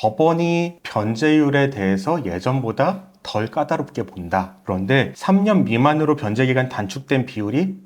법원이 변제율에 대해서 예전보다 덜 까다롭게 본다. 그런데 3년 미만으로 변제기간 단축된 비율이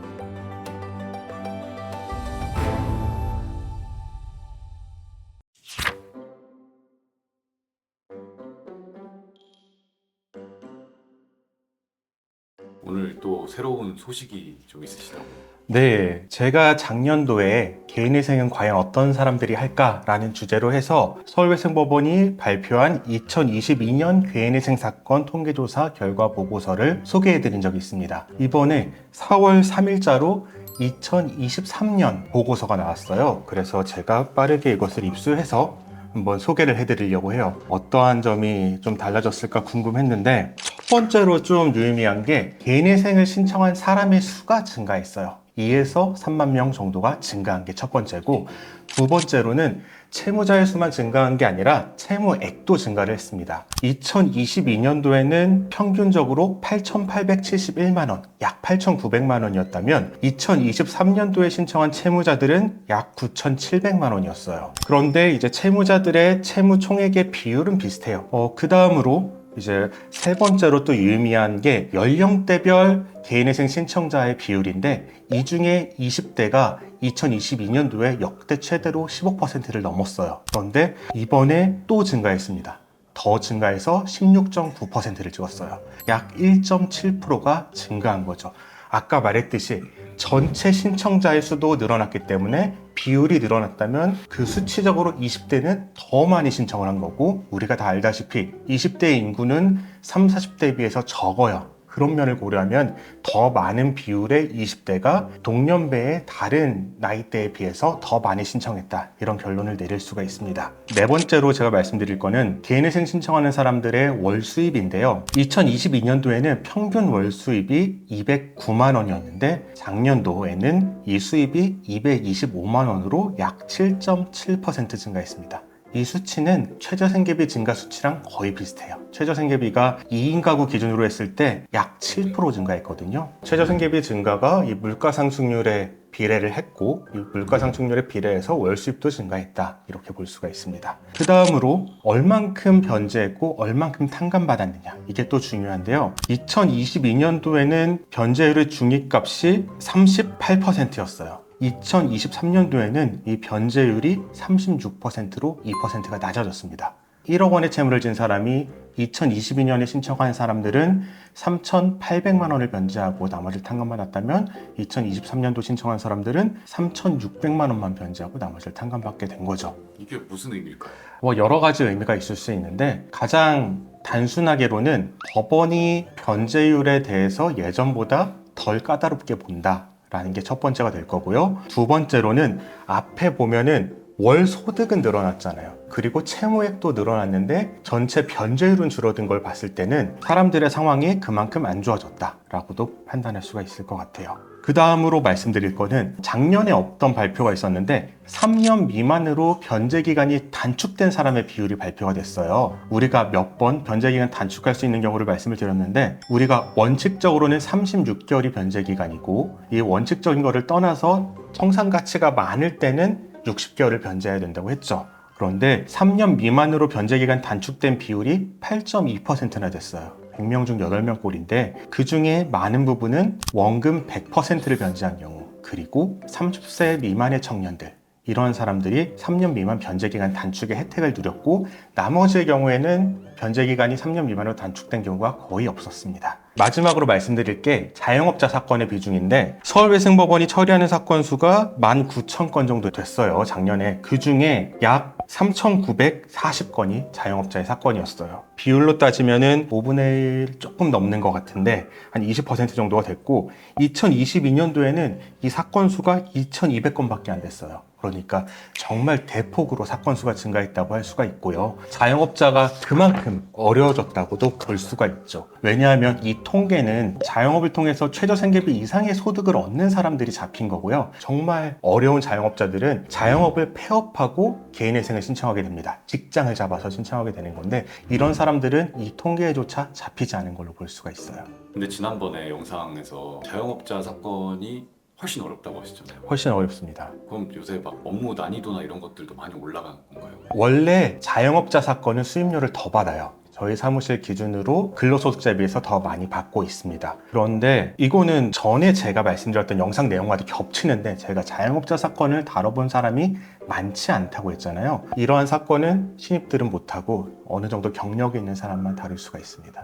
오늘 또 새로운 소식이 좀 있으시다고요? 네, 제가 작년도에 개인회생은 과연 어떤 사람들이 할까라는 주제로 해서 서울외생법원이 발표한 2022년 개인회생 사건 통계조사 결과 보고서를 소개해드린 적이 있습니다. 이번에 4월 3일자로 2023년 보고서가 나왔어요. 그래서 제가 빠르게 이것을 입수해서 한번 소개를 해드리려고 해요. 어떠한 점이 좀 달라졌을까 궁금했는데 첫 번째로 좀 유의미한 게 개인회생을 신청한 사람의 수가 증가했어요. 2에서 3만 명 정도가 증가한 게 첫 번째고, 두 번째로는 채무자의 수만 증가한 게 아니라 채무액도 증가를 했습니다. 2022년도에는 평균적으로 8,871만 원, 약 8,900만 원이었다면 2023년도에 신청한 채무자들은 약 9,700만 원이었어요. 그런데 이제 채무자들의 채무 총액의 비율은 비슷해요. 그 다음으로 이제 세 번째로 또 유의미한 게 연령대별 개인회생 신청자의 비율인데, 이 중에 20대가 2022년도에 역대 최대로 15%를 넘었어요. 그런데 이번에 또 증가했습니다. 더 증가해서 16.9%를 찍었어요. 약 1.7%가 증가한 거죠. 아까 말했듯이 전체 신청자의 수도 늘어났기 때문에 비율이 늘어났다면 그 수치적으로 20대는 더 많이 신청을 한 거고, 우리가 다 알다시피 20대의 인구는 30, 40대에 비해서 적어요. 그런 면을 고려하면 더 많은 비율의 20대가 동년배의 다른 나이대에 비해서 더 많이 신청했다, 이런 결론을 내릴 수가 있습니다. 네 번째로 제가 말씀드릴 거는 개인회생 신청하는 사람들의 월 수입인데요. 2022년도에는 평균 월 수입이 209만 원이었는데 작년도에는 이 수입이 225만 원으로 약 7.7% 증가했습니다. 이 수치는 최저생계비 증가 수치랑 거의 비슷해요. 최저생계비가 2인 가구 기준으로 했을 때 약 7% 증가했거든요. 최저생계비 증가가 이 물가상승률에 비례를 했고, 이 물가상승률에 비례해서 월수입도 증가했다, 이렇게 볼 수가 있습니다. 그 다음으로 얼만큼 변제했고 얼만큼 탕감받았느냐, 이게 또 중요한데요. 2022년도에는 변제율의 중위값이 38%였어요. 2023년도에는 이 변제율이 36%로 2%가 낮아졌습니다. 1억 원의 채무를 진 사람이 2022년에 신청한 사람들은 3,800만 원을 변제하고 나머지를 탕감받았다면, 2023년도 신청한 사람들은 3,600만 원만 변제하고 나머지를 탕감받게 된 거죠. 이게 무슨 의미일까요? 여러 가지 의미가 있을 수 있는데, 가장 단순하게로는 법원이 변제율에 대해서 예전보다 덜 까다롭게 본다 라는 게 첫 번째가 될 거고요. 두 번째로는 앞에 보면은 월 소득은 늘어났잖아요. 그리고 채무액도 늘어났는데 전체 변제율은 줄어든 걸 봤을 때는 사람들의 상황이 그만큼 안 좋아졌다라고도 판단할 수가 있을 것 같아요. 그 다음으로 말씀드릴 거는 작년에 없던 발표가 있었는데 3년 미만으로 변제기간이 단축된 사람의 비율이 발표가 됐어요. 우리가 몇 번 변제기간 단축할 수 있는 경우를 말씀을 드렸는데, 우리가 원칙적으로는 36개월이 변제기간이고, 이 원칙적인 거를 떠나서 청산가치가 많을 때는 60개월을 변제해야 된다고 했죠. 그런데 3년 미만으로 변제기간 단축된 비율이 8.2%나 됐어요. 100명 중 8명 꼴인데, 그 중에 많은 부분은 원금 100%를 변제한 경우, 그리고 30세 미만의 청년들, 이런 사람들이 3년 미만 변제기간 단축의 혜택을 누렸고, 나머지의 경우에는 변제기간이 3년 미만으로 단축된 경우가 거의 없었습니다. 마지막으로 말씀드릴 게 자영업자 사건의 비중인데, 서울외생법원이 처리하는 사건 수가 19,000건 정도 됐어요, 작년에. 그 중에 약 3,940건이 자영업자의 사건이었어요. 비율로 따지면은 5분의 1 조금 넘는 것 같은데 한 20% 정도가 됐고, 2022년도에는 이 사건 수가 2,200건밖에 안 됐어요. 그러니까 정말 대폭으로 사건 수가 증가했다고 할 수가 있고요. 자영업자가 그만큼 어려워졌다고도 볼 수가 있죠. 왜냐하면 이 통계는 자영업을 통해서 최저생계비 이상의 소득을 얻는 사람들이 잡힌 거고요. 정말 어려운 자영업자들은 자영업을 폐업하고 개인회생을 신청하게 됩니다. 직장을 잡아서 신청하게 되는 건데, 이런 사람들은 이 통계에조차 잡히지 않은 걸로 볼 수가 있어요. 근데 지난번에 영상에서 자영업자 사건이 훨씬 어렵다고 하시잖아요. 훨씬 어렵습니다. 그럼 요새 막 업무 난이도나 이런 것들도 많이 올라간 건가요? 원래 자영업자 사건은 수임료를 더 받아요. 저희 사무실 기준으로 근로소득자에 비해서 더 많이 받고 있습니다. 그런데 이거는 전에 제가 말씀드렸던 영상 내용과도 겹치는데, 제가 자영업자 사건을 다뤄본 사람이 많지 않다고 했잖아요. 이러한 사건은 신입들은 못하고 어느 정도 경력이 있는 사람만 다룰 수가 있습니다.